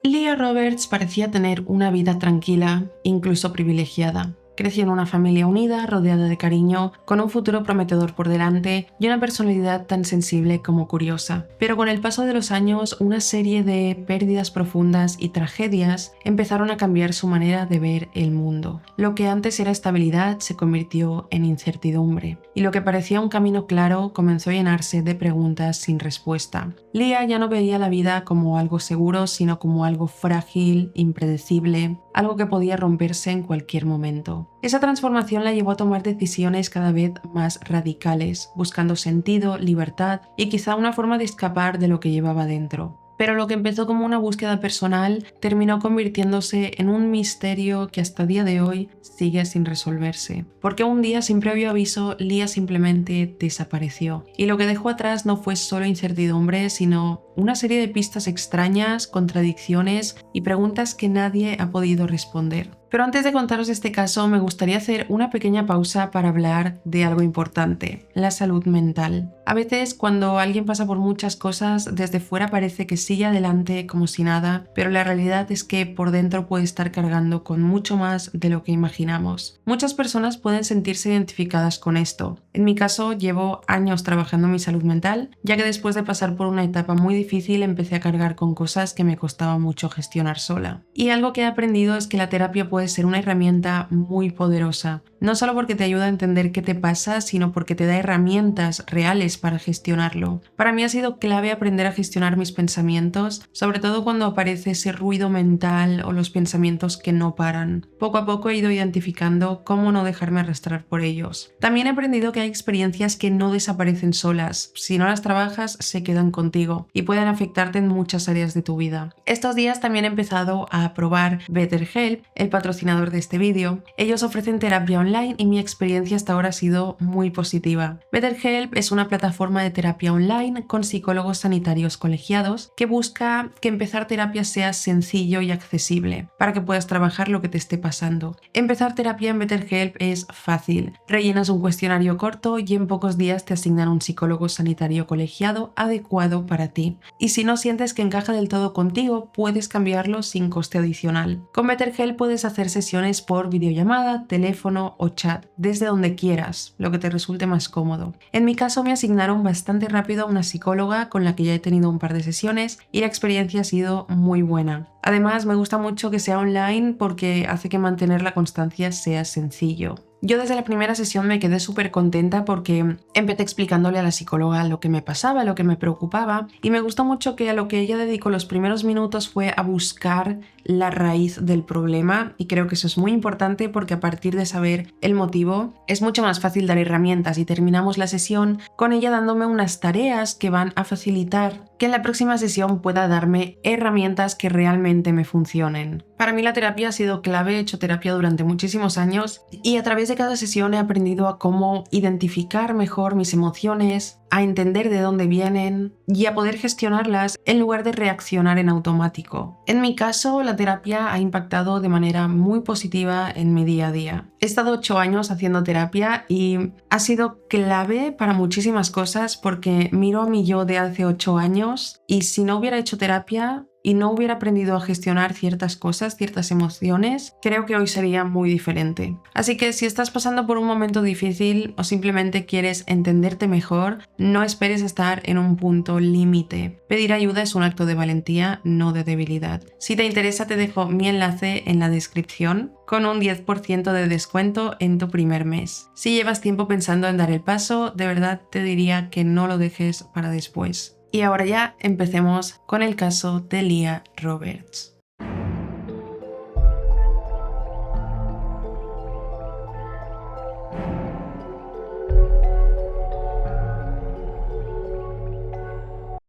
Leah Roberts parecía tener una vida tranquila, incluso privilegiada. Creció en una familia unida, rodeada de cariño, con un futuro prometedor por delante y una personalidad tan sensible como curiosa. Pero con el paso de los años, una serie de pérdidas profundas y tragedias empezaron a cambiar su manera de ver el mundo. Lo que antes era estabilidad se convirtió en incertidumbre, y lo que parecía un camino claro comenzó a llenarse de preguntas sin respuesta. Leah ya no veía la vida como algo seguro, sino como algo frágil, impredecible, algo que podía romperse en cualquier momento. Esa transformación la llevó a tomar decisiones cada vez más radicales, buscando sentido, libertad y quizá una forma de escapar de lo que llevaba dentro. Pero lo que empezó como una búsqueda personal terminó convirtiéndose en un misterio que hasta día de hoy sigue sin resolverse. Porque un día, sin previo aviso, Leah simplemente desapareció. Y lo que dejó atrás no fue solo incertidumbre, sino una serie de pistas extrañas, contradicciones y preguntas que nadie ha podido responder. Pero antes de contaros este caso, me gustaría hacer una pequeña pausa para hablar de algo importante: la salud mental. A veces, cuando alguien pasa por muchas cosas, desde fuera parece que sigue adelante como si nada, pero la realidad es que por dentro puede estar cargando con mucho más de lo que imaginamos. Muchas personas pueden sentirse identificadas con esto. En mi caso, llevo años trabajando en mi salud mental, ya que después de pasar por una etapa muy difícil empecé a cargar con cosas que me costaba mucho gestionar sola. Y algo que he aprendido es que la terapia puede ser una herramienta muy poderosa, no solo porque te ayuda a entender qué te pasa, sino porque te da herramientas reales para gestionarlo. Para mí ha sido clave aprender a gestionar mis pensamientos, sobre todo cuando aparece ese ruido mental o los pensamientos que no paran. Poco a poco he ido identificando cómo no dejarme arrastrar por ellos. También he aprendido que hay experiencias que no desaparecen solas. Si no las trabajas, se quedan contigo y pueden afectarte en muchas áreas de tu vida. Estos días también he empezado a probar BetterHelp, el patrocinador de este vídeo. Ellos ofrecen terapia online y mi experiencia hasta ahora ha sido muy positiva. BetterHelp es una plataforma de terapia online con psicólogos sanitarios colegiados que busca que empezar terapia sea sencillo y accesible para que puedas trabajar lo que te esté pasando. Empezar terapia en BetterHelp es fácil. Rellenas un cuestionario corto y en pocos días te asignan un psicólogo sanitario colegiado adecuado para ti. Y si no sientes que encaja del todo contigo, puedes cambiarlo sin coste adicional. Con BetterHelp puedes hacer sesiones por videollamada, teléfono o chat, desde donde quieras, lo que te resulte más cómodo. En mi caso me asignaron bastante rápido a una psicóloga con la que ya he tenido un par de sesiones y la experiencia ha sido muy buena. Además, me gusta mucho que sea online porque hace que mantener la constancia sea sencillo. Yo desde la primera sesión me quedé súper contenta porque empecé explicándole a la psicóloga lo que me pasaba, lo que me preocupaba, y me gustó mucho que a lo que ella dedicó los primeros minutos fue a buscar la raíz del problema, y creo que eso es muy importante porque a partir de saber el motivo es mucho más fácil dar herramientas, y terminamos la sesión con ella dándome unas tareas que van a facilitar que en la próxima sesión pueda darme herramientas que realmente me funcionen. Para mí la terapia ha sido clave, he hecho terapia durante muchísimos años y a través de cada sesión he aprendido a cómo identificar mejor mis emociones, a entender de dónde vienen y a poder gestionarlas en lugar de reaccionar en automático. En mi caso, la terapia ha impactado de manera muy positiva en mi día a día. He estado 8 años haciendo terapia y ha sido clave para muchísimas cosas porque miro a mi yo de hace 8 años y si no hubiera hecho terapia y no hubiera aprendido a gestionar ciertas cosas, ciertas emociones, creo que hoy sería muy diferente. Así que si estás pasando por un momento difícil o simplemente quieres entenderte mejor, no esperes estar en un punto límite. Pedir ayuda es un acto de valentía, no de debilidad. Si te interesa, te dejo mi enlace en la descripción con un 10% de descuento en tu primer mes. Si llevas tiempo pensando en dar el paso, de verdad te diría que no lo dejes para después. Y ahora ya empecemos con el caso de Leah Roberts.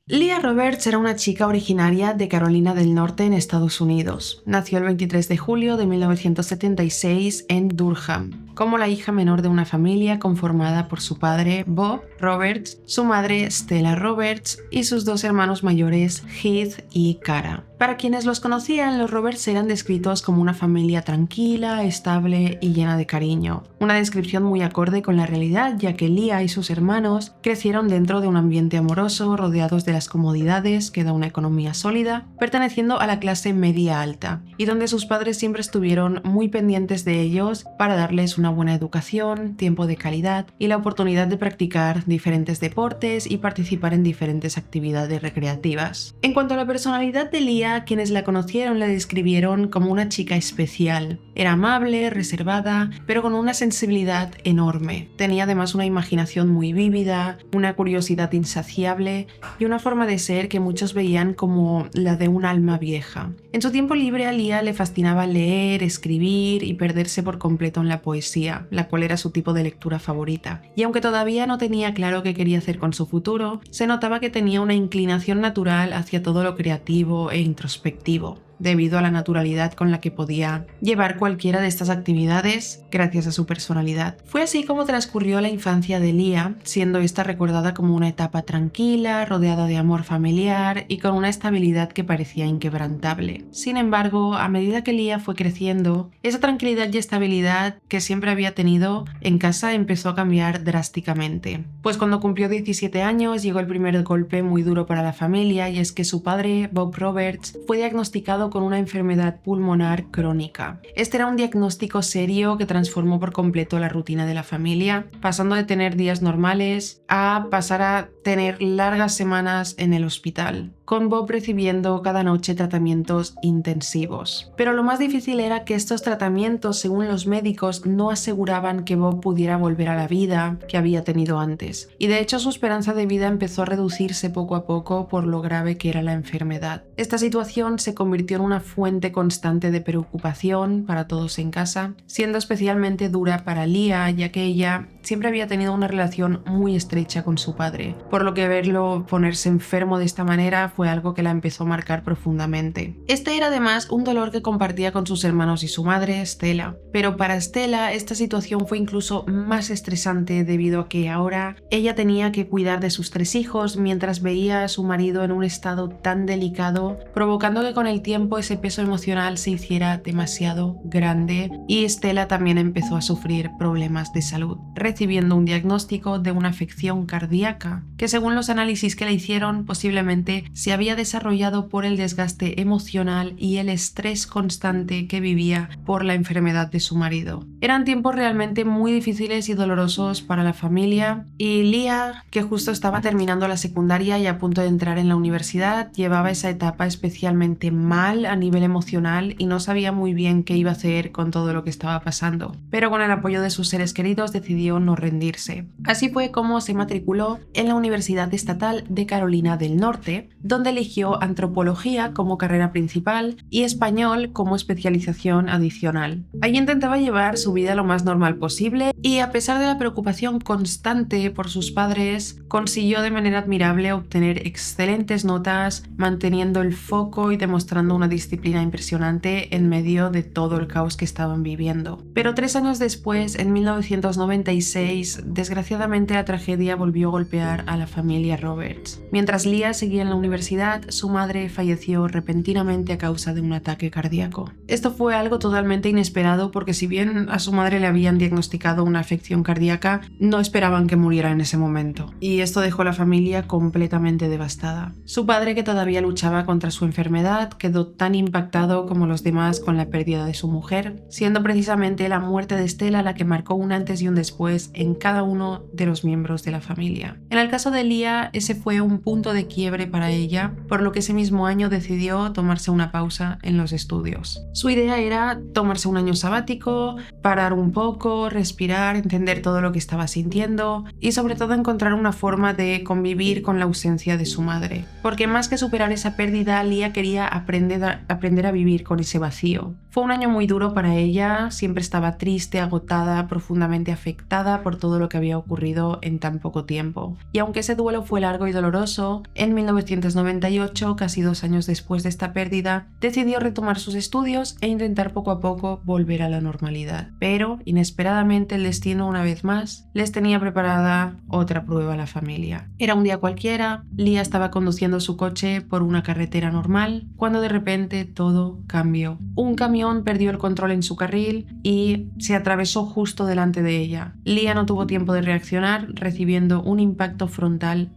Leah Roberts era una chica originaria de Carolina del Norte en Estados Unidos. Nació el 23 de julio de 1976 en Durham, como la hija menor de una familia conformada por su padre Bob Roberts, su madre Stella Roberts y sus dos hermanos mayores Heath y Cara. Para quienes los conocían, los Roberts eran descritos como una familia tranquila, estable y llena de cariño. Una descripción muy acorde con la realidad, ya que Leah y sus hermanos crecieron dentro de un ambiente amoroso, rodeados de las comodidades que da una economía sólida, perteneciendo a la clase media alta, y donde sus padres siempre estuvieron muy pendientes de ellos para darles una buena educación, tiempo de calidad y la oportunidad de practicar diferentes deportes y participar en diferentes actividades recreativas. En cuanto a la personalidad de Leah, quienes la conocieron la describieron como una chica especial. Era amable, reservada, pero con una sensibilidad enorme. Tenía además una imaginación muy vívida, una curiosidad insaciable y una forma de ser que muchos veían como la de un alma vieja. En su tiempo libre a Leah le fascinaba leer, escribir y perderse por completo en la poesía, la cual era su tipo de lectura favorita. Y aunque todavía no tenía claro qué quería hacer con su futuro, se notaba que tenía una inclinación natural hacia todo lo creativo e introspectivo, debido a la naturalidad con la que podía llevar cualquiera de estas actividades gracias a su personalidad. Fue así como transcurrió la infancia de Leah, siendo esta recordada como una etapa tranquila, rodeada de amor familiar y con una estabilidad que parecía inquebrantable. Sin embargo, a medida que Leah fue creciendo, esa tranquilidad y estabilidad que siempre había tenido en casa empezó a cambiar drásticamente. Pues cuando cumplió 17 años llegó el primer golpe muy duro para la familia, y es que su padre, Bob Roberts, fue diagnosticado con una enfermedad pulmonar crónica. Este era un diagnóstico serio que transformó por completo la rutina de la familia, pasando de tener días normales a pasar a tener largas semanas en el hospital, con Bob recibiendo cada noche tratamientos intensivos. Pero lo más difícil era que estos tratamientos, según los médicos, no aseguraban que Bob pudiera volver a la vida que había tenido antes. Y de hecho su esperanza de vida empezó a reducirse poco a poco por lo grave que era la enfermedad. Esta situación se convirtió en una fuente constante de preocupación para todos en casa, siendo especialmente dura para Leah, ya que ella siempre había tenido una relación muy estrecha con su padre, por lo que verlo ponerse enfermo de esta manera fue algo que la empezó a marcar profundamente. Este era además un dolor que compartía con sus hermanos y su madre, Stella, pero para Stella esta situación fue incluso más estresante debido a que ahora ella tenía que cuidar de sus 3 hijos mientras veía a su marido en un estado tan delicado, provocando que con el tiempo ese peso emocional se hiciera demasiado grande, y Stella también empezó a sufrir problemas de salud, recibiendo un diagnóstico de una afección cardíaca que, según los análisis que le hicieron, posiblemente se había desarrollado por el desgaste emocional y el estrés constante que vivía por la enfermedad de su marido. Eran tiempos realmente muy difíciles y dolorosos para la familia, y Leah, que justo estaba terminando la secundaria y a punto de entrar en la universidad, llevaba esa etapa especialmente mal a nivel emocional y no sabía muy bien qué iba a hacer con todo lo que estaba pasando. Pero con el apoyo de sus seres queridos decidió no rendirse. Así fue como se matriculó en la Universidad Estatal de Carolina del Norte, donde eligió antropología como carrera principal y español como especialización adicional. Allí intentaba llevar su vida lo más normal posible y, a pesar de la preocupación constante por sus padres, consiguió de manera admirable obtener excelentes notas, manteniendo el foco y demostrando una disciplina impresionante en medio de todo el caos que estaban viviendo. Pero 3 años después, en 1996, desgraciadamente la tragedia volvió a golpear a la familia Roberts. Mientras Leah seguía en la universidad, su madre falleció repentinamente a causa de un ataque cardíaco. Esto fue algo totalmente inesperado, porque si bien a su madre le habían diagnosticado una afección cardíaca, no esperaban que muriera en ese momento. Y esto dejó a la familia completamente devastada. Su padre, que todavía luchaba contra su enfermedad, quedó tan impactado como los demás con la pérdida de su mujer, siendo precisamente la muerte de Stella la que marcó un antes y un después en cada uno de los miembros de la familia. En el caso de Leah, ese fue un punto de quiebre para ella, por lo que ese mismo año decidió tomarse una pausa en los estudios. Su idea era tomarse un año sabático, parar un poco, respirar, entender todo lo que estaba sintiendo y sobre todo encontrar una forma de convivir con la ausencia de su madre. Porque más que superar esa pérdida, Leah quería aprender a vivir con ese vacío. Fue un año muy duro para ella, siempre estaba triste, agotada, profundamente afectada por todo lo que había ocurrido en tan poco tiempo. Y aunque aunque ese duelo fue largo y doloroso, en 1998, casi 2 años después de esta pérdida, decidió retomar sus estudios e intentar poco a poco volver a la normalidad. Pero, inesperadamente, el destino una vez más les tenía preparada otra prueba a la familia. Era un día cualquiera, Lia estaba conduciendo su coche por una carretera normal, cuando de repente todo cambió. Un camión perdió el control en su carril y se atravesó justo delante de ella. Lia no tuvo tiempo de reaccionar, recibiendo un impacto frontal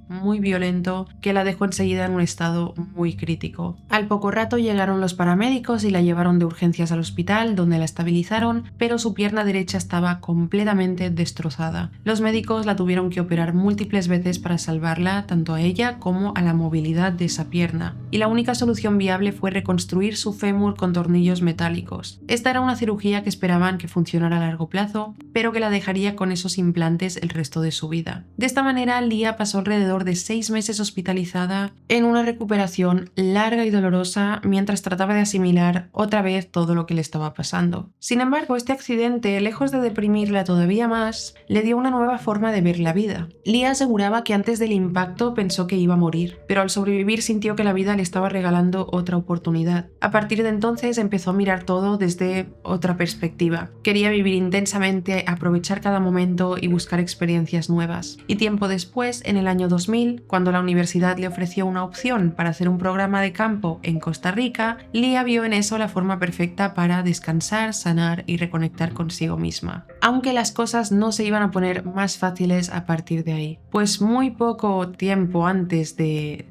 muy violento que la dejó enseguida en un estado muy crítico. Al poco rato llegaron los paramédicos y la llevaron de urgencias al hospital, donde la estabilizaron, pero su pierna derecha estaba completamente destrozada. Los médicos la tuvieron que operar múltiples veces para salvarla, tanto a ella como a la movilidad de esa pierna, y la única solución viable fue reconstruir su fémur con tornillos metálicos. Esta era una cirugía que esperaban que funcionara a largo plazo, pero que la dejaría con esos implantes el resto de su vida. De esta manera, Lia pasó alrededor de 6 meses hospitalizada en una recuperación larga y dolorosa mientras trataba de asimilar otra vez todo lo que le estaba pasando. Sin embargo, este accidente, lejos de deprimirla todavía más, le dio una nueva forma de ver la vida. Lia aseguraba que antes del impacto pensó que iba a morir, pero al sobrevivir sintió que la vida le estaba regalando otra oportunidad. A partir de entonces empezó a mirar todo desde otra perspectiva. Quería vivir intensamente, aprovechar cada momento y buscar experiencias nuevas. Y tiempo después, en el año 2000, cuando la universidad le ofreció una opción para hacer un programa de campo en Costa Rica, Lia vio en eso la forma perfecta para descansar, sanar y reconectar consigo misma. Aunque las cosas no se iban a poner más fáciles a partir de ahí, pues muy poco tiempo antes de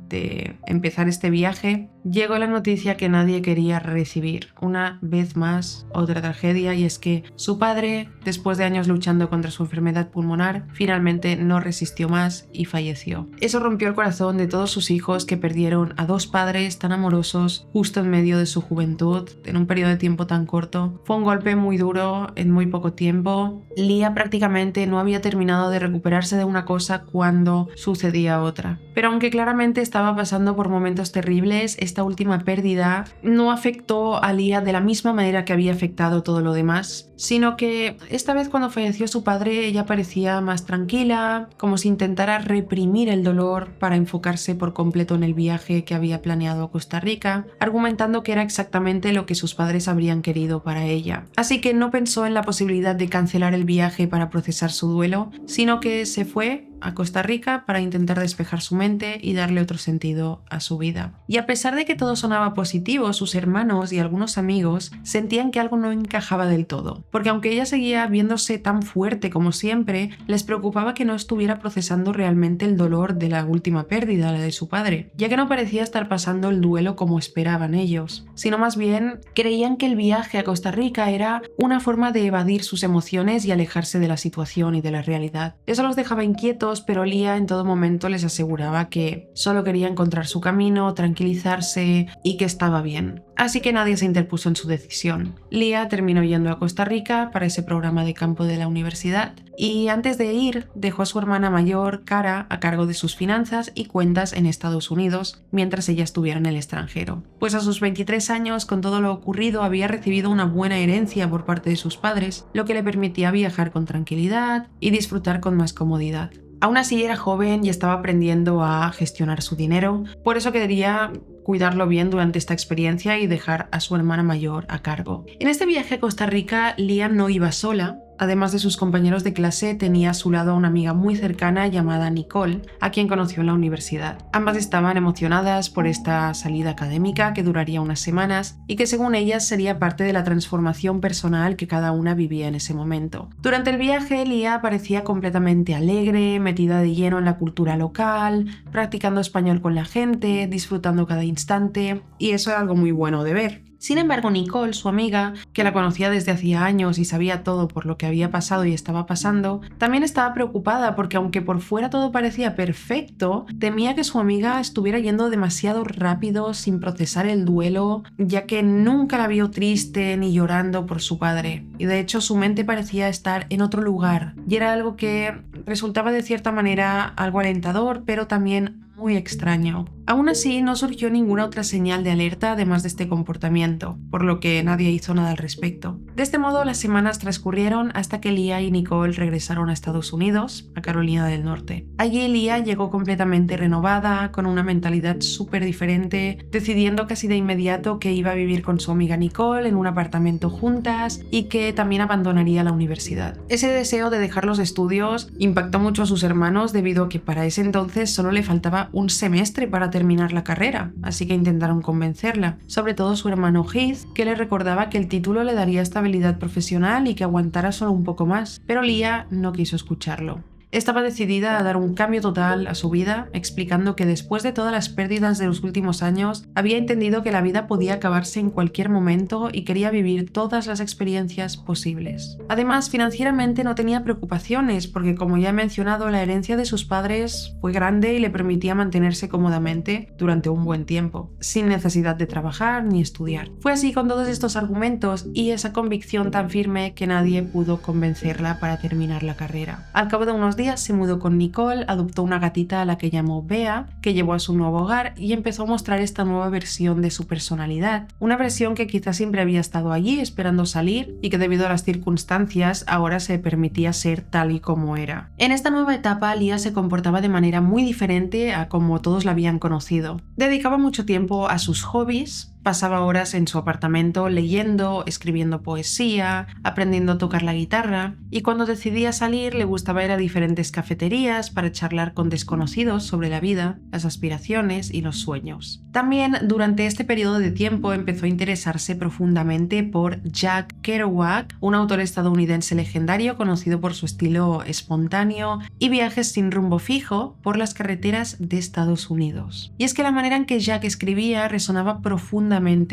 empezar este viaje, llegó la noticia que nadie quería recibir. Una vez más, otra tragedia, y es que su padre, después de años luchando contra su enfermedad pulmonar, finalmente no resistió más y falleció. Eso rompió el corazón de todos sus hijos, que perdieron a 2 padres tan amorosos justo en medio de su juventud, en un periodo de tiempo tan corto. Fue un golpe muy duro en muy poco tiempo. Lia prácticamente no había terminado de recuperarse de una cosa cuando sucedía otra. Pero aunque claramente estaba pasando por momentos terribles, esta última pérdida no afectó a Lia de la misma manera que había afectado todo lo demás, sino que esta vez, cuando falleció su padre, ella parecía más tranquila, como si intentara reprimir el dolor para enfocarse por completo en el viaje que había planeado a Costa Rica, argumentando que era exactamente lo que sus padres habrían querido para ella. Así que no pensó en la posibilidad de cancelar el viaje para procesar su duelo, sino que se fue a Costa Rica para intentar despejar su mente y darle otro sentido a su vida. Y a pesar de que todo sonaba positivo, sus hermanos y algunos amigos sentían que algo no encajaba del todo, porque aunque ella seguía viéndose tan fuerte como siempre, les preocupaba que no estuviera procesando realmente el dolor de la última pérdida, la de su padre, ya que no parecía estar pasando el duelo como esperaban ellos, sino más bien creían que el viaje a Costa Rica era una forma de evadir sus emociones y alejarse de la situación y de la realidad. Eso los dejaba inquietos, pero Lia en todo momento les aseguraba que solo quería encontrar su camino, tranquilizarse y que estaba bien. Así que nadie se interpuso en su decisión. Lia terminó yendo a Costa Rica para ese programa de campo de la universidad, y antes de ir dejó a su hermana mayor, Cara, a cargo de sus finanzas y cuentas en Estados Unidos, mientras ella estuviera en el extranjero. Pues a sus 23 años, con todo lo ocurrido, había recibido una buena herencia por parte de sus padres, lo que le permitía viajar con tranquilidad y disfrutar con más comodidad. Aún así era joven y estaba aprendiendo a gestionar su dinero, por eso quería cuidarlo bien durante esta experiencia y dejar a su hermana mayor a cargo. En este viaje a Costa Rica, Lia no iba sola. Además de sus compañeros de clase, tenía a su lado a una amiga muy cercana llamada Nicole, a quien conoció en la universidad. Ambas estaban emocionadas por esta salida académica que duraría unas semanas y que, según ellas, sería parte de la transformación personal que cada una vivía en ese momento. Durante el viaje, Lia parecía completamente alegre, metida de lleno en la cultura local, practicando español con la gente, disfrutando cada instante, y eso era algo muy bueno de ver. Sin embargo, Nicole, su amiga, que la conocía desde hacía años y sabía todo por lo que había pasado y estaba pasando, también estaba preocupada porque, aunque por fuera todo parecía perfecto, temía que su amiga estuviera yendo demasiado rápido sin procesar el duelo, ya que nunca la vio triste ni llorando por su padre. Y de hecho su mente parecía estar en otro lugar, y era algo que resultaba de cierta manera algo alentador, pero también muy extraño. Aún así, no surgió ninguna otra señal de alerta además de este comportamiento, por lo que nadie hizo nada al respecto. De este modo, las semanas transcurrieron hasta que Leah y Nicole regresaron a Estados Unidos, a Carolina del Norte. Allí Leah llegó completamente renovada, con una mentalidad súper diferente, decidiendo casi de inmediato que iba a vivir con su amiga Nicole en un apartamento juntas y que también abandonaría la universidad. Ese deseo de dejar los estudios impactó mucho a sus hermanos debido a que para ese entonces solo le faltaba un semestre para terminar la carrera, así que intentaron convencerla, sobre todo su hermano Heath, que le recordaba que el título le daría estabilidad profesional y que aguantara solo un poco más, pero Leah no quiso escucharlo. Estaba decidida a dar un cambio total a su vida, explicando que después de todas las pérdidas de los últimos años, había entendido que la vida podía acabarse en cualquier momento y quería vivir todas las experiencias posibles. Además, financieramente no tenía preocupaciones, porque como ya he mencionado, la herencia de sus padres fue grande y le permitía mantenerse cómodamente durante un buen tiempo, sin necesidad de trabajar ni estudiar. Fue así con todos estos argumentos y esa convicción tan firme que nadie pudo convencerla para terminar la carrera. Al cabo de unos días se mudó con Nicole, adoptó una gatita a la que llamó Bea, que llevó a su nuevo hogar y empezó a mostrar esta nueva versión de su personalidad, una versión que quizás siempre había estado allí esperando salir y que debido a las circunstancias ahora se permitía ser tal y como era. En esta nueva etapa, Leah se comportaba de manera muy diferente a como todos la habían conocido. Dedicaba mucho tiempo a sus hobbies, pasaba horas en su apartamento leyendo, escribiendo poesía, aprendiendo a tocar la guitarra, y cuando decidía salir le gustaba ir a diferentes cafeterías para charlar con desconocidos sobre la vida, las aspiraciones y los sueños. También durante este periodo de tiempo empezó a interesarse profundamente por Jack Kerouac, un autor estadounidense legendario conocido por su estilo espontáneo y viajes sin rumbo fijo por las carreteras de Estados Unidos. Y es que la manera en que Jack escribía resonaba profundamente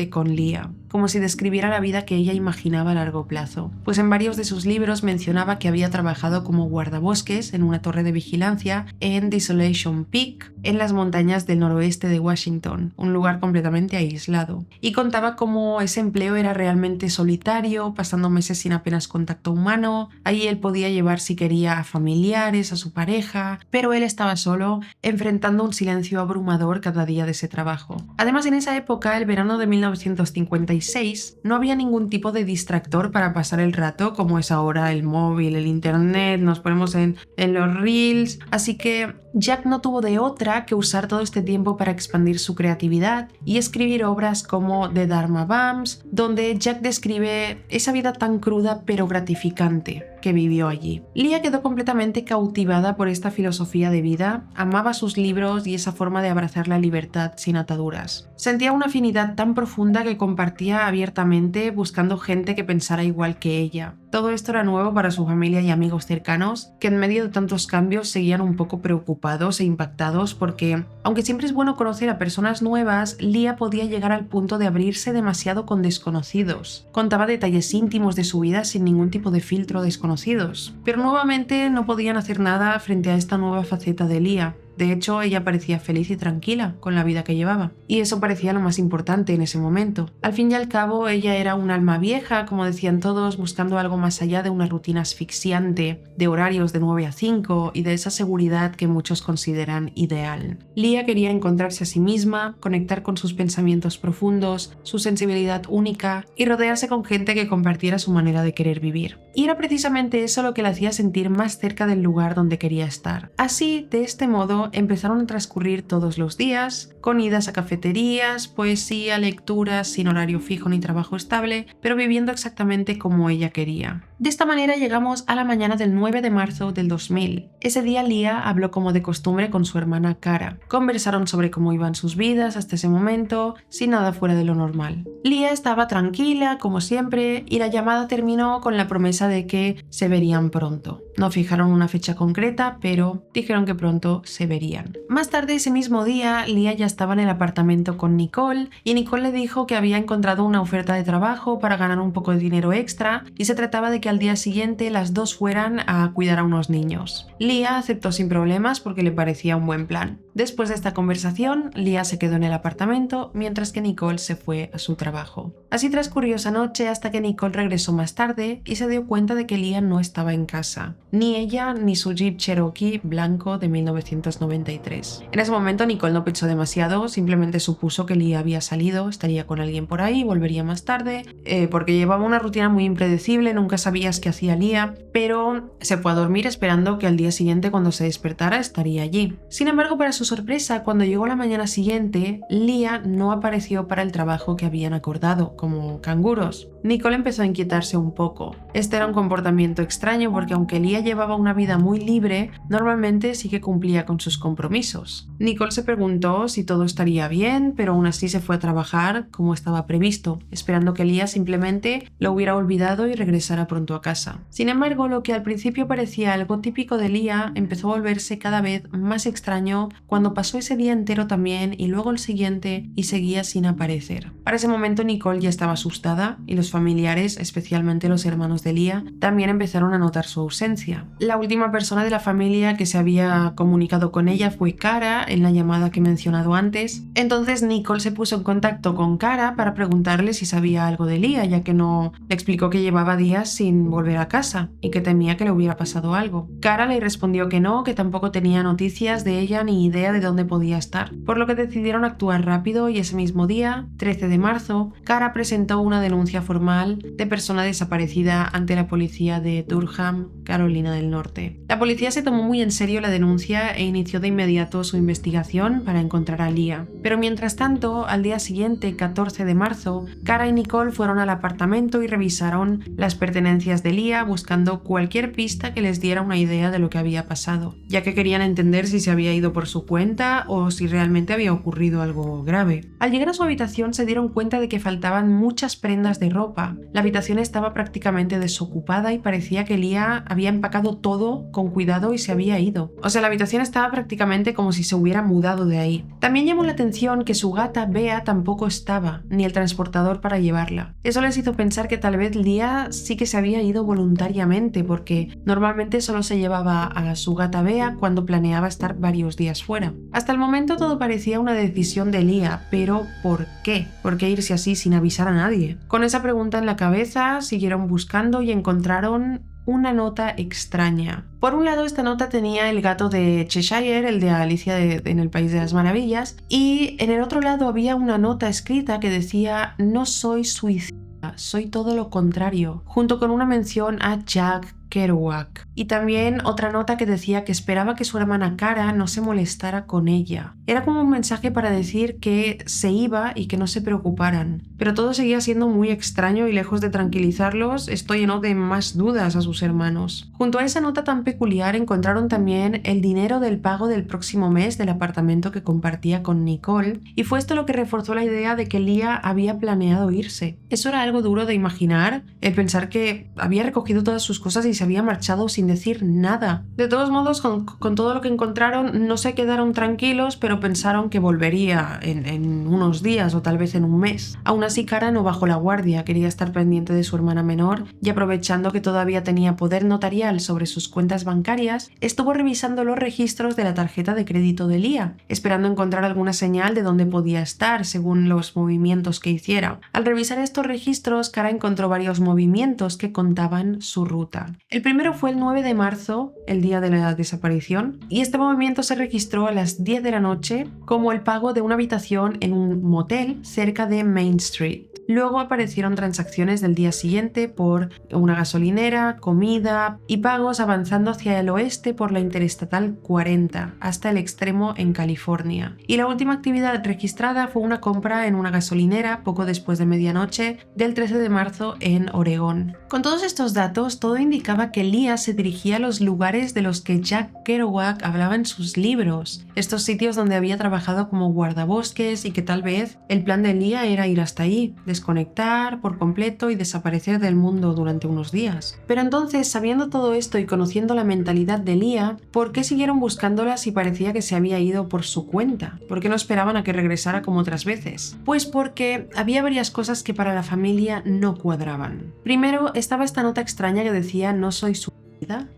con Leah, como si describiera la vida que ella imaginaba a largo plazo, pues en varios de sus libros mencionaba que había trabajado como guardabosques en una torre de vigilancia en Desolation Peak, en las montañas del noroeste de Washington, un lugar completamente aislado, y contaba cómo ese empleo era realmente solitario, pasando meses sin apenas contacto humano. Allí él podía llevar si quería a familiares, a su pareja, pero él estaba solo, enfrentando un silencio abrumador cada día de ese trabajo. Además, en esa época, el verano de 1956, no había ningún tipo de distractor para pasar el rato como es ahora el móvil, el internet, nos ponemos en los reels, así que Jack no tuvo de otra que usar todo este tiempo para expandir su creatividad y escribir obras como The Dharma Bums, donde Jack describe esa vida tan cruda pero gratificante que vivió allí. Leah quedó completamente cautivada por esta filosofía de vida, amaba sus libros y esa forma de abrazar la libertad sin ataduras. Sentía una afinidad tan profunda que compartía abiertamente buscando gente que pensara igual que ella. Todo esto era nuevo para su familia y amigos cercanos, que en medio de tantos cambios seguían un poco preocupados e impactados porque, aunque siempre es bueno conocer a personas nuevas, Leah podía llegar al punto de abrirse demasiado con desconocidos. Contaba detalles íntimos de su vida sin ningún tipo de filtro desconocidos, pero nuevamente no podían hacer nada frente a esta nueva faceta de Leah. De hecho, ella parecía feliz y tranquila con la vida que llevaba, y eso parecía lo más importante en ese momento. Al fin y al cabo, ella era un alma vieja, como decían todos, buscando algo más allá de una rutina asfixiante, de horarios de 9 a 5 y de esa seguridad que muchos consideran ideal. Leah quería encontrarse a sí misma, conectar con sus pensamientos profundos, su sensibilidad única y rodearse con gente que compartiera su manera de querer vivir. Y era precisamente eso lo que la hacía sentir más cerca del lugar donde quería estar. Así, de este modo, empezaron a transcurrir todos los días, con idas a cafeterías, poesía, lecturas, sin horario fijo ni trabajo estable, pero viviendo exactamente como ella quería. De esta manera llegamos a la mañana del 9 de marzo del 2000. Ese día Leah habló como de costumbre con su hermana Cara. Conversaron sobre cómo iban sus vidas hasta ese momento, sin nada fuera de lo normal. Leah estaba tranquila, como siempre, y la llamada terminó con la promesa de que se verían pronto. No fijaron una fecha concreta, pero dijeron que pronto se verían. Más tarde ese mismo día, Leah ya estaba en el apartamento con Nicole y Nicole le dijo que había encontrado una oferta de trabajo para ganar un poco de dinero extra y se trataba de que al día siguiente las dos fueran a cuidar a unos niños. Leah aceptó sin problemas porque le parecía un buen plan. Después de esta conversación, Leah se quedó en el apartamento mientras que Nicole se fue a su trabajo. Así transcurrió esa noche hasta que Nicole regresó más tarde y se dio cuenta de que Leah no estaba en casa. Ni ella ni su Jeep Cherokee blanco de 1993. En ese momento Nicole no pensó demasiado, simplemente supuso que Leah había salido, estaría con alguien por ahí, volvería más tarde, porque llevaba una rutina muy impredecible, nunca sabías qué hacía Leah, pero se fue a dormir esperando que al día siguiente cuando se despertara estaría allí. Sin embargo, para su sorpresa, cuando llegó la mañana siguiente, Leah no apareció para el trabajo que habían acordado, como canguros. Nicole empezó a inquietarse un poco. Este era un comportamiento extraño porque aunque Leah llevaba una vida muy libre, normalmente sí que cumplía con sus compromisos. Nicole se preguntó si todo estaría bien, pero aún así se fue a trabajar como estaba previsto, esperando que Leah simplemente lo hubiera olvidado y regresara pronto a casa. Sin embargo, lo que al principio parecía algo típico de Leah empezó a volverse cada vez más extraño cuando pasó ese día entero también y luego el siguiente y seguía sin aparecer. Para ese momento Nicole ya estaba asustada y los familiares, especialmente los hermanos de Leah, también empezaron a notar su ausencia. La última persona de la familia que se había comunicado con ella fue Cara en la llamada que he mencionado antes. Entonces Nicole se puso en contacto con Cara para preguntarle si sabía algo de Leah, ya que no le explicó que llevaba días sin volver a casa y que temía que le hubiera pasado algo. Cara le respondió que no, que tampoco tenía noticias de ella ni idea de dónde podía estar, por lo que decidieron actuar rápido y ese mismo día, 13 de marzo, Cara presentó una denuncia formal de persona desaparecida ante la policía de Durham, Carolina del Norte. La policía se tomó muy en serio la denuncia e inició de inmediato su investigación para encontrar a Leah. Pero mientras tanto, al día siguiente, 14 de marzo, Cara y Nicole fueron al apartamento y revisaron las pertenencias de Leah buscando cualquier pista que les diera una idea de lo que había pasado, ya que querían entender si se había ido por su cuenta o si realmente había ocurrido algo grave. Al llegar a su habitación se dieron cuenta de que faltaban muchas prendas de ropa. La habitación estaba prácticamente desocupada y parecía que Leah había empacado todo con cuidado y se había ido. O sea, la habitación estaba prácticamente como si se hubiera mudado de ahí. También llamó la atención que su gata Bea tampoco estaba, ni el transportador para llevarla. Eso les hizo pensar que tal vez Leah sí que se había ido voluntariamente, porque normalmente solo se llevaba a su gata Bea cuando planeaba estar varios días fuera. Hasta el momento todo parecía una decisión de Leah, pero ¿por qué? ¿Por qué irse así sin avisar a nadie? Con esa pregunta en la cabeza, siguieron buscando y encontraron una nota extraña. Por un lado, esta nota tenía el gato de Cheshire, el de Alicia en el País de las Maravillas, y en el otro lado había una nota escrita que decía: "No soy suicida, soy todo lo contrario", junto con una mención a Jack Kerouac. Y también otra nota que decía que esperaba que su hermana Cara no se molestara con ella. Era como un mensaje para decir que se iba y que no se preocuparan. Pero todo seguía siendo muy extraño y lejos de tranquilizarlos, esto llenó de más dudas a sus hermanos. Junto a esa nota tan peculiar encontraron también el dinero del pago del próximo mes del apartamento que compartía con Nicole, y fue esto lo que reforzó la idea de que Leah había planeado irse. Eso era algo duro de imaginar, el pensar que había recogido todas sus cosas y se había marchado sin decir nada. De todos modos, con todo lo que encontraron, no se quedaron tranquilos, pero pensaron que volvería en unos días o tal vez en un mes. Aún así, Cara no bajó la guardia, quería estar pendiente de su hermana menor y, aprovechando que todavía tenía poder notarial sobre sus cuentas bancarias, estuvo revisando los registros de la tarjeta de crédito de Leah, esperando encontrar alguna señal de dónde podía estar según los movimientos que hiciera. Al revisar estos registros, Cara encontró varios movimientos que contaban su ruta. El primero fue el 9 de marzo, el día de la desaparición, y este movimiento se registró a las 10 de la noche como el pago de una habitación en un motel cerca de Main Street. Luego aparecieron transacciones del día siguiente por una gasolinera, comida y pagos avanzando hacia el oeste por la Interestatal 40 hasta el extremo en California. Y la última actividad registrada fue una compra en una gasolinera poco después de medianoche del 13 de marzo en Oregón. Con todos estos datos, todo indicaba que Leah se dirigía a los lugares de los que Jack Kerouac hablaba en sus libros, estos sitios donde había trabajado como guardabosques, y que tal vez el plan de Leah era ir hasta ahí, desconectar por completo y desaparecer del mundo durante unos días. Pero entonces, sabiendo todo esto y conociendo la mentalidad de Leah, ¿por qué siguieron buscándola si parecía que se había ido por su cuenta? ¿Por qué no esperaban a que regresara como otras veces? Pues porque había varias cosas que para la familia no cuadraban. Primero, estaba esta nota extraña que decía: "No soy su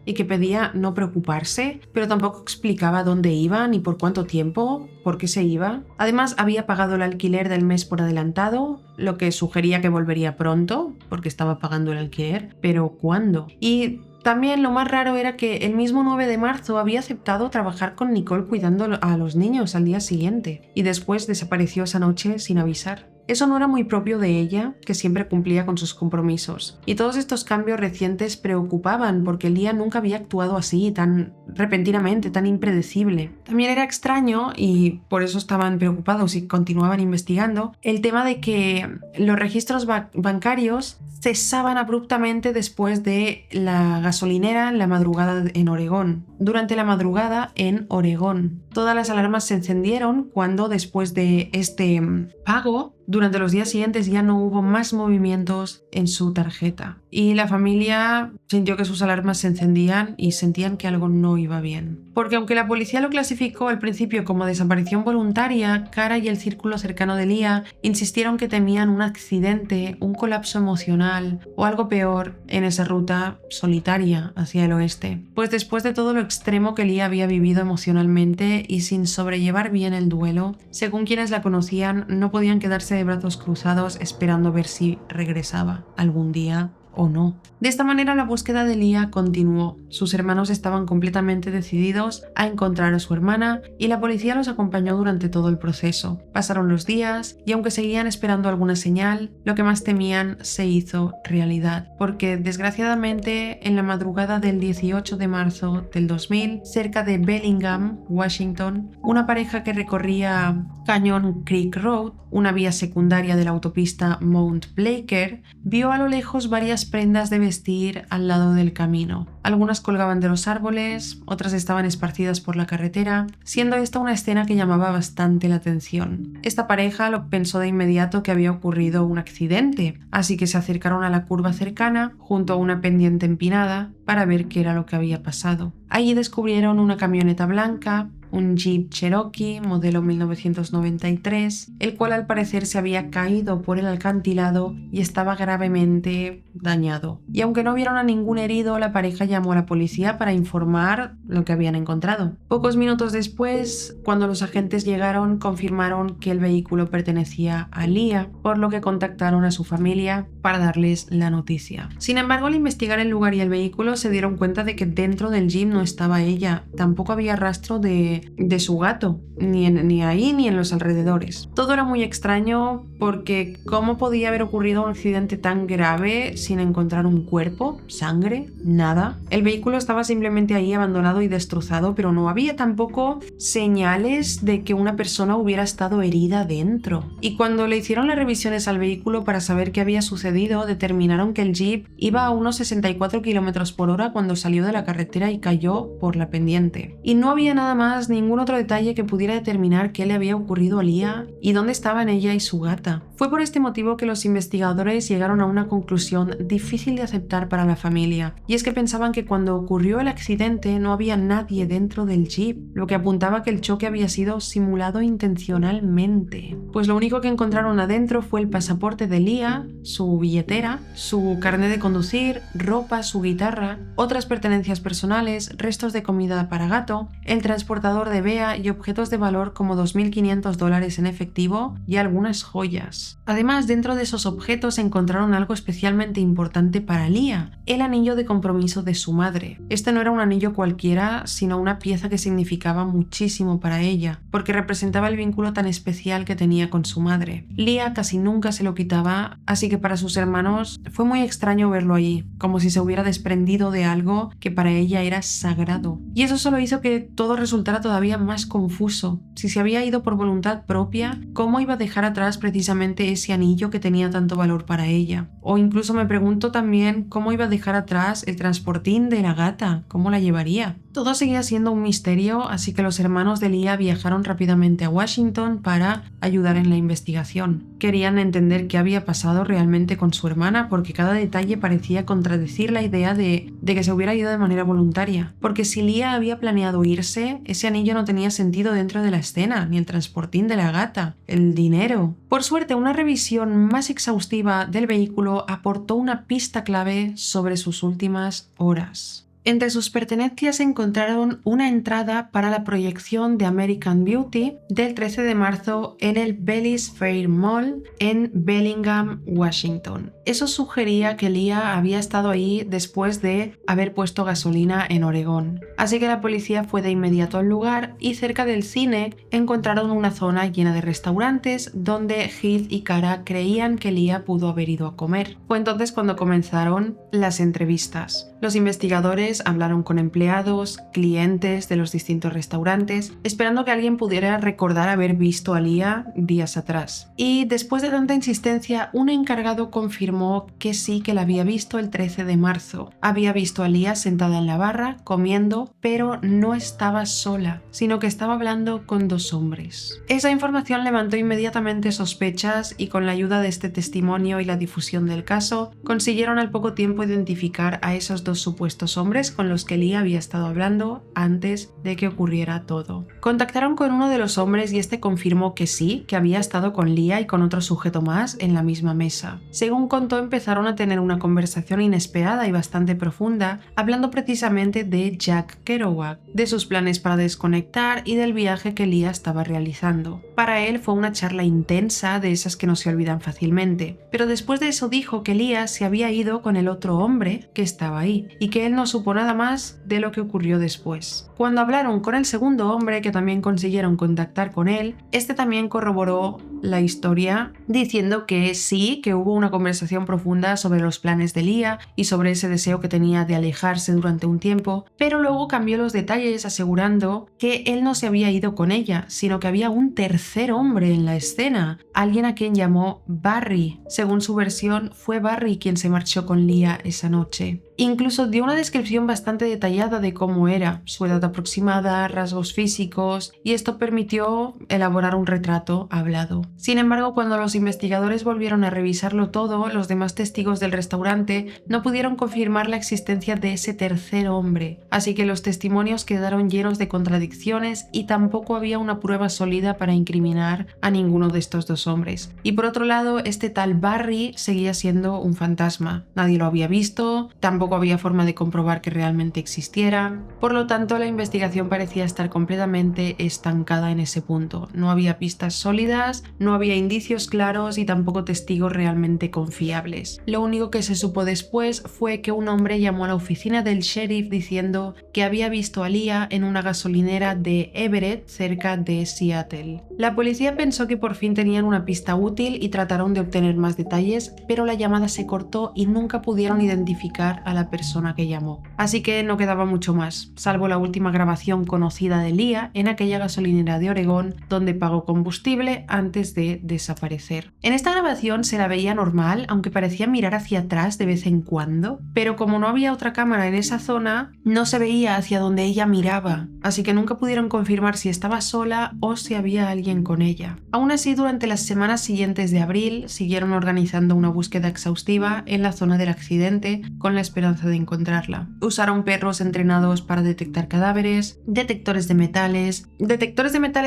y que pedía no preocuparse, pero tampoco explicaba dónde iba ni por cuánto tiempo, por qué se iba. Además, había pagado el alquiler del mes por adelantado, lo que sugería que volvería pronto, porque estaba pagando el alquiler, pero ¿cuándo? Y también lo más raro era que el mismo 9 de marzo había aceptado trabajar con Nicole cuidando a los niños al día siguiente, y después desapareció esa noche sin avisar. Eso no era muy propio de ella, que siempre cumplía con sus compromisos. Y todos estos cambios recientes preocupaban porque Leah nunca había actuado así, tan repentinamente, tan impredecible. También era extraño, y por eso estaban preocupados y continuaban investigando, el tema de que los registros bancarios cesaban abruptamente después de la gasolinera en la madrugada en Oregón. Durante la madrugada en Oregón. Todas las alarmas se encendieron cuando, después de este pago, durante los días siguientes ya no hubo más movimientos en su tarjeta. Y la familia sintió que sus alarmas se encendían y sentían que algo no iba bien. Porque aunque la policía lo clasificó al principio como desaparición voluntaria, Cara y el círculo cercano de Leah insistieron que temían un accidente, un colapso emocional o algo peor en esa ruta solitaria hacia el oeste. Pues después de todo lo extremo que Leah había vivido emocionalmente y sin sobrellevar bien el duelo, según quienes la conocían, no podían quedarse de brazos cruzados esperando ver si regresaba algún día o no. De esta manera la búsqueda de Leah continuó. Sus hermanos estaban completamente decididos a encontrar a su hermana y la policía los acompañó durante todo el proceso. Pasaron los días y aunque seguían esperando alguna señal, lo que más temían se hizo realidad, porque desgraciadamente en la madrugada del 18 de marzo del 2000, cerca de Bellingham, Washington, una pareja que recorría Canyon Creek Road, una vía secundaria de la autopista Mount Blaker, vio a lo lejos varias prendas de vestir al lado del camino. Algunas colgaban de los árboles, otras estaban esparcidas por la carretera, siendo esta una escena que llamaba bastante la atención. Esta pareja lo pensó de inmediato que había ocurrido un accidente, así que se acercaron a la curva cercana, junto a una pendiente empinada, para ver qué era lo que había pasado. Allí descubrieron una camioneta blanca, un Jeep Cherokee modelo 1993, el cual al parecer se había caído por el acantilado y estaba gravemente dañado. Y aunque no vieron a ningún herido, la pareja llamó a la policía para informar lo que habían encontrado. Pocos minutos después, cuando los agentes llegaron, confirmaron que el vehículo pertenecía a Leah, por lo que contactaron a su familia para darles la noticia. Sin embargo, al investigar el lugar y el vehículo, se dieron cuenta de que dentro del Jeep no estaba ella, tampoco había rastro de su gato, ni ahí ni en los alrededores. Todo era muy extraño porque ¿cómo podía haber ocurrido un accidente tan grave sin encontrar un cuerpo, sangre, nada? El vehículo estaba simplemente ahí abandonado y destrozado, pero no había tampoco señales de que una persona hubiera estado herida dentro. Y cuando le hicieron las revisiones al vehículo para saber qué había sucedido, determinaron que el Jeep iba a unos 64 km por hora cuando salió de la carretera y cayó por la pendiente. Y no había nada más, ningún otro detalle que pudiera determinar qué le había ocurrido a Leah y dónde estaban ella y su gata. Fue por este motivo que los investigadores llegaron a una conclusión difícil de aceptar para la familia, y es que pensaban que cuando ocurrió el accidente no había nadie dentro del Jeep, lo que apuntaba a que el choque había sido simulado intencionalmente. Pues lo único que encontraron adentro fue el pasaporte de Leah, su billetera, su carnet de conducir, ropa, su guitarra, otras pertenencias personales, restos de comida para gato, el transportador de Bea y objetos de valor como $2.500 en efectivo y algunas joyas. Además, dentro de esos objetos encontraron algo especialmente importante para Leah, el anillo de compromiso de su madre. Este no era un anillo cualquiera, sino una pieza que significaba muchísimo para ella, porque representaba el vínculo tan especial que tenía con su madre. Leah casi nunca se lo quitaba, así que para sus hermanos fue muy extraño verlo allí, como si se hubiera desprendido de algo que para ella era sagrado. Y eso solo hizo que todo resultara todavía más confuso. Si se había ido por voluntad propia, ¿cómo iba a dejar atrás precisamente ese anillo que tenía tanto valor para ella? O incluso me pregunto también cómo iba a dejar atrás el transportín de la gata, ¿cómo la llevaría? Todo seguía siendo un misterio, así que los hermanos de Leah viajaron rápidamente a Washington para ayudar en la investigación. Querían entender qué había pasado realmente con su hermana, porque cada detalle parecía contradecir la idea de que se hubiera ido de manera voluntaria. Porque si Leah había planeado irse, ese anillo no tenía sentido dentro de la escena, ni el transportín de la gata, el dinero. Por suerte, una revisión más exhaustiva del vehículo aportó una pista clave sobre sus últimas horas. Entre sus pertenencias encontraron una entrada para la proyección de American Beauty del 13 de marzo en el Bellis Fair Mall en Bellingham, Washington. Eso sugería que Leah había estado ahí después de haber puesto gasolina en Oregón. Así que la policía fue de inmediato al lugar y cerca del cine encontraron una zona llena de restaurantes donde Heath y Cara creían que Leah pudo haber ido a comer. Fue entonces cuando comenzaron las entrevistas. Los investigadores hablaron con empleados, clientes de los distintos restaurantes, esperando que alguien pudiera recordar haber visto a Leah días atrás. Y después de tanta insistencia, un encargado confirmó que sí que la había visto el 13 de marzo. Había visto a Leah sentada en la barra, comiendo, pero no estaba sola, sino que estaba hablando con dos hombres. Esa información levantó inmediatamente sospechas y con la ayuda de este testimonio y la difusión del caso, consiguieron al poco tiempo identificar a esos dos supuestos hombres con los que Leah había estado hablando antes de que ocurriera todo. Contactaron con uno de los hombres y este confirmó que sí, que había estado con Leah y con otro sujeto más en la misma mesa. Según contó, empezaron a tener una conversación inesperada y bastante profunda, hablando precisamente de Jack Kerouac, de sus planes para desconectar y del viaje que Leah estaba realizando. Para él fue una charla intensa, de esas que no se olvidan fácilmente, pero después de eso dijo que Leah se había ido con el otro hombre que estaba ahí y que él no supo nada más de lo que ocurrió después. Cuando hablaron con el segundo hombre, que también consiguieron contactar con él, este también corroboró la historia diciendo que sí, que hubo una conversación profunda sobre los planes de Leah y sobre ese deseo que tenía de alejarse durante un tiempo, pero luego cambió los detalles asegurando que él no se había ido con ella, sino que había un tercer hombre en la escena, alguien a quien llamó Barry. Según su versión, fue Barry quien se marchó con Leah esa noche. Incluso dio una descripción bastante detallada de cómo era, su edad aproximada, rasgos físicos, y esto permitió elaborar un retrato hablado. Sin embargo, cuando los investigadores volvieron a revisarlo todo, los demás testigos del restaurante no pudieron confirmar la existencia de ese tercer hombre, así que los testimonios quedaron llenos de contradicciones y tampoco había una prueba sólida para incriminar a ninguno de estos dos hombres. Y por otro lado, este tal Barry seguía siendo un fantasma. Nadie lo había visto, tampoco había forma de comprobar que realmente existiera. Por lo tanto, la investigación parecía estar completamente estancada en ese punto. No había pistas sólidas, no había indicios claros y tampoco testigos realmente confiables. Lo único que se supo después fue que un hombre llamó a la oficina del sheriff diciendo que había visto a Leah en una gasolinera de Everett, cerca de Seattle. La policía pensó que por fin tenían una pista útil y trataron de obtener más detalles, pero la llamada se cortó y nunca pudieron identificar a la persona que llamó. Así que no quedaba mucho más, salvo la última grabación conocida de Leah en aquella gasolinera de Oregón donde pagó combustible antes de desaparecer. En esta grabación se la veía normal, aunque parecía mirar hacia atrás de vez en cuando, pero como no había otra cámara en esa zona, no se veía hacia donde ella miraba, así que nunca pudieron confirmar si estaba sola o si había alguien con ella. Aún así, durante las semanas siguientes de abril, siguieron organizando una búsqueda exhaustiva en la zona del accidente con la esperanza de encontrarla. Usaron perros entrenados para detectar cadáveres, detectores de metales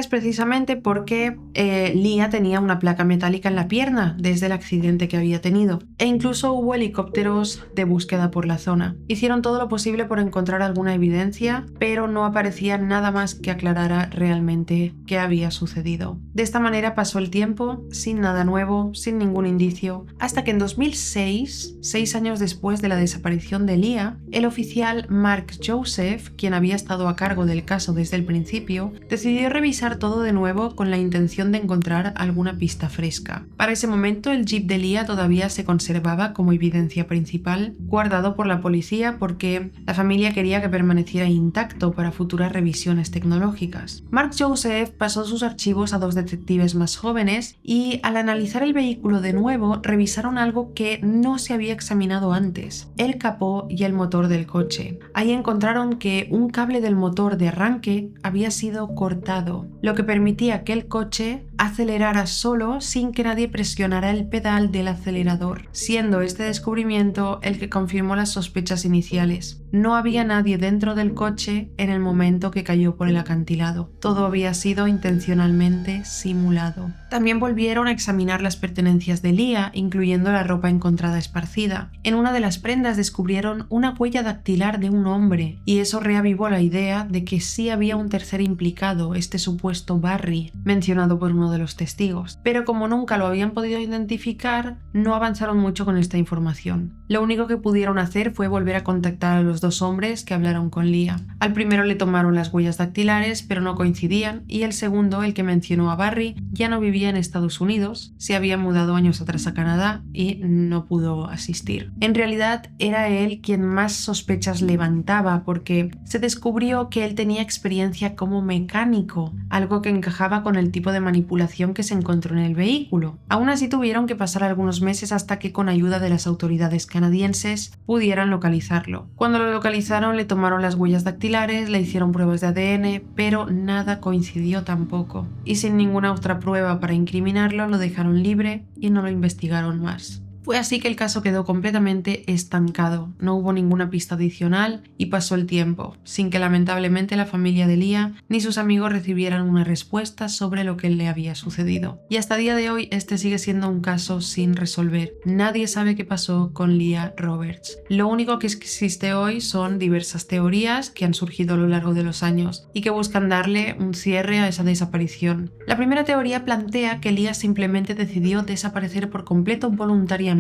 precisamente porque Leah tenía una placa metálica en la pierna desde el accidente que había tenido, e incluso hubo helicópteros de búsqueda por la zona. Hicieron todo lo posible por encontrar alguna evidencia, pero no aparecía nada más que aclarara realmente qué había sucedido. De esta manera pasó el tiempo, sin nada nuevo, sin ningún indicio, hasta que en 2006, 6 años después de la desaparición de Leah, el oficial Mark Joseph, quien había estado a cargo del caso desde el principio, decidió revisar todo de nuevo con la intención de encontrar alguna pista fresca. Para ese momento, el jeep de Leah todavía se conservaba como evidencia principal, guardado por la policía porque la familia quería que permaneciera intacto para futuras revisiones tecnológicas. Mark Joseph pasó sus archivos a 2 detectives más jóvenes y al analizar el vehículo de nuevo revisaron algo que no se había examinado antes: el capó y el motor del coche. Ahí encontraron que un cable del motor de arranque había sido cortado, lo que permitía que el coche acelerara solo sin que nadie presionara el pedal del acelerador, siendo este descubrimiento el que confirmó las sospechas iniciales. No había nadie dentro del coche en el momento que cayó por el acantilado. Todo había sido intencionalmente simulado. También volvieron a examinar las pertenencias de Leah, incluyendo la ropa encontrada esparcida. En una de las prendas descubrieron una huella dactilar de un hombre, y eso reavivó la idea de que sí había un tercer implicado, este supuesto Barry, mencionado por uno de los testigos. Pero como nunca lo habían podido identificar, no avanzaron mucho con esta información. Lo único que pudieron hacer fue volver a contactar a los dos hombres que hablaron con Leah. Al primero le tomaron las huellas dactilares, pero no coincidían, y el segundo, el que mencionó a Barry, ya no vivía en Estados Unidos, se había mudado años atrás a Canadá y no pudo asistir. En realidad era él quien más sospechas levantaba, porque se descubrió que él tenía experiencia como mecánico, algo que encajaba con el tipo de manipulación que se encontró en el vehículo. Aún así tuvieron que pasar algunos meses hasta que, con ayuda de las autoridades canadienses, pudieran localizarlo. Cuando lo localizaron, le tomaron las huellas dactilares, le hicieron pruebas de ADN, pero nada coincidió tampoco. Y sin ninguna otra prueba para incriminarlo, lo dejaron libre y no lo investigaron más. Fue así que el caso quedó completamente estancado, no hubo ninguna pista adicional y pasó el tiempo, sin que lamentablemente la familia de Leah ni sus amigos recibieran una respuesta sobre lo que le había sucedido. Y hasta el día de hoy este sigue siendo un caso sin resolver. Nadie sabe qué pasó con Leah Roberts. Lo único que existe hoy son diversas teorías que han surgido a lo largo de los años y que buscan darle un cierre a esa desaparición. La primera teoría plantea que Leah simplemente decidió desaparecer por completo voluntariamente.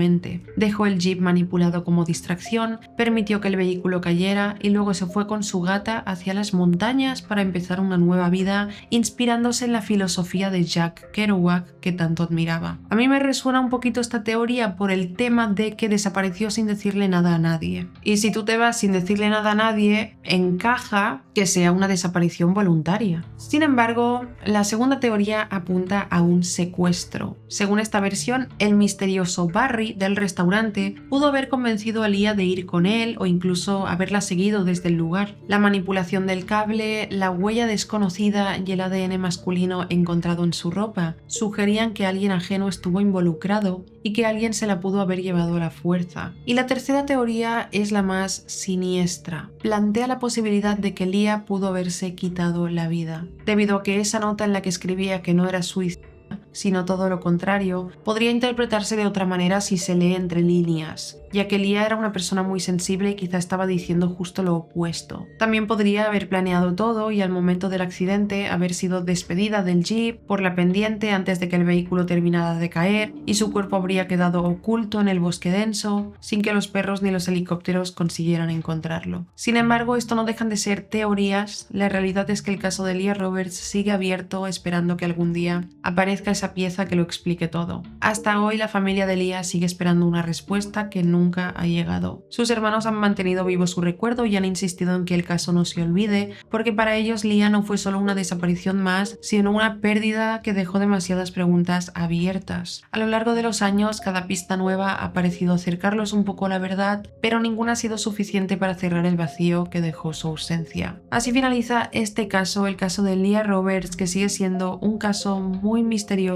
Dejó el jeep manipulado como distracción, permitió que el vehículo cayera y luego se fue con su gata hacia las montañas para empezar una nueva vida, inspirándose en la filosofía de Jack Kerouac que tanto admiraba. A mí me resuena un poquito esta teoría por el tema de que desapareció sin decirle nada a nadie. Y si tú te vas sin decirle nada a nadie, encaja que sea una desaparición voluntaria. Sin embargo, la segunda teoría apunta a un secuestro. Según esta versión, el misterioso Barry del restaurante pudo haber convencido a Leah de ir con él o incluso haberla seguido desde el lugar. La manipulación del cable, la huella desconocida y el ADN masculino encontrado en su ropa sugerían que alguien ajeno estuvo involucrado y que alguien se la pudo haber llevado a la fuerza. Y la tercera teoría es la más siniestra. Plantea la posibilidad de que Leah pudo haberse quitado la vida, debido a que esa nota en la que escribía que no era suicida, sino todo lo contrario, podría interpretarse de otra manera si se lee entre líneas, ya que Leah era una persona muy sensible y quizá estaba diciendo justo lo opuesto. También podría haber planeado todo y al momento del accidente haber sido despedida del jeep por la pendiente antes de que el vehículo terminara de caer y su cuerpo habría quedado oculto en el bosque denso sin que los perros ni los helicópteros consiguieran encontrarlo. Sin embargo, esto no dejan de ser teorías. La realidad es que el caso de Leah Roberts sigue abierto, esperando que algún día aparezca esa pieza que lo explique todo. Hasta hoy la familia de Leah sigue esperando una respuesta que nunca ha llegado. Sus hermanos han mantenido vivo su recuerdo y han insistido en que el caso no se olvide, porque para ellos Leah no fue solo una desaparición más, sino una pérdida que dejó demasiadas preguntas abiertas. A lo largo de los años, cada pista nueva ha parecido acercarlos un poco a la verdad, pero ninguna ha sido suficiente para cerrar el vacío que dejó su ausencia. Así finaliza este caso, el caso de Leah Roberts, que sigue siendo un caso muy misterioso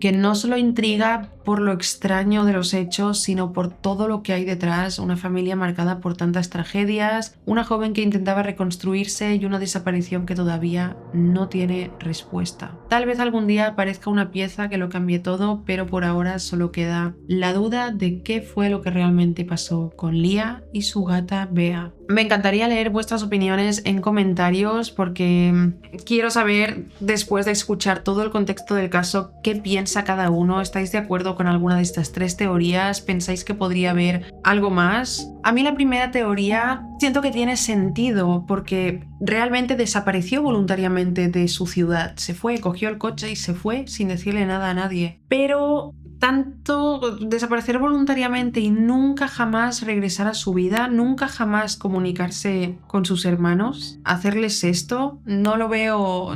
que no solo intriga por lo extraño de los hechos, sino por todo lo que hay detrás, una familia marcada por tantas tragedias, una joven que intentaba reconstruirse y una desaparición que todavía no tiene respuesta. Tal vez algún día aparezca una pieza que lo cambie todo, pero por ahora solo queda la duda de qué fue lo que realmente pasó con Leah y su gata Bea. Me encantaría leer vuestras opiniones en comentarios porque quiero saber, después de escuchar todo el contexto del caso, qué piensa cada uno. ¿Estáis de acuerdo con alguna de estas tres teorías? ¿Pensáis que podría haber algo más? A mí la primera teoría siento que tiene sentido porque realmente desapareció voluntariamente de su ciudad. Se fue, cogió el coche y se fue sin decirle nada a nadie. Pero tanto desaparecer voluntariamente y nunca jamás regresar a su vida, nunca jamás comunicarse con sus hermanos, hacerles esto, no lo veo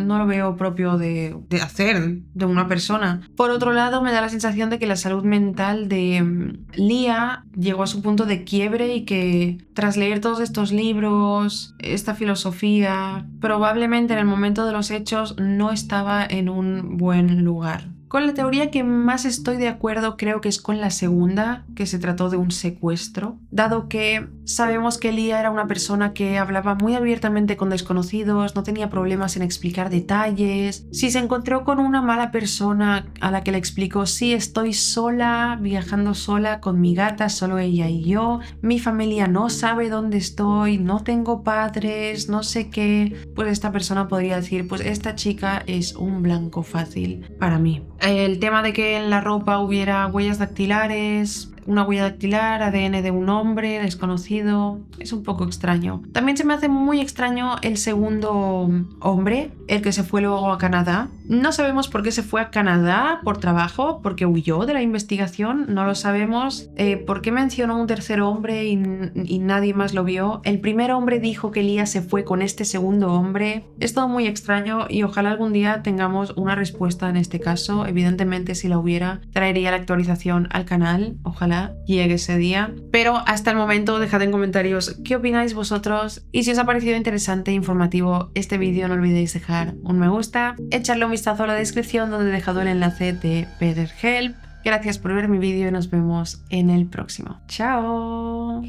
propio de hacer de una persona. Por otro lado, me da la sensación de que la salud mental de Lia llegó a su punto de quiebre y que tras leer todos estos libros, esta filosofía, probablemente en el momento de los hechos no estaba en un buen lugar. Con la teoría que más estoy de acuerdo creo que es con la segunda, que se trató de un secuestro, dado que sabemos que Lia era una persona que hablaba muy abiertamente con desconocidos, no tenía problemas en explicar detalles. Si se encontró con una mala persona a la que le explicó, sí, estoy sola, viajando sola con mi gata, solo ella y yo, mi familia no sabe dónde estoy, no tengo padres, no sé qué, pues esta persona podría decir, pues esta chica es un blanco fácil para mí. El tema de que en la ropa hubiera huellas dactilares, una huella dactilar, ADN de un hombre desconocido, es un poco extraño. También se me hace muy extraño el segundo hombre, el que se fue luego a Canadá. No sabemos por qué se fue a Canadá por trabajo, porque huyó de la investigación, no lo sabemos. ¿Por qué mencionó un tercer hombre y nadie más lo vio? El primer hombre dijo que Lia se fue con este segundo hombre. Es todo muy extraño y ojalá algún día tengamos una respuesta en este caso. Evidentemente, si la hubiera, traería la actualización al canal. Ojalá llegue ese día. Pero hasta el momento, dejad en comentarios qué opináis vosotros y si os ha parecido interesante e informativo este vídeo, no olvidéis dejar un me gusta, echarle un vistazo a la descripción donde he dejado el enlace de BetterHelp. Gracias por ver mi vídeo y nos vemos en el próximo. ¡Chao!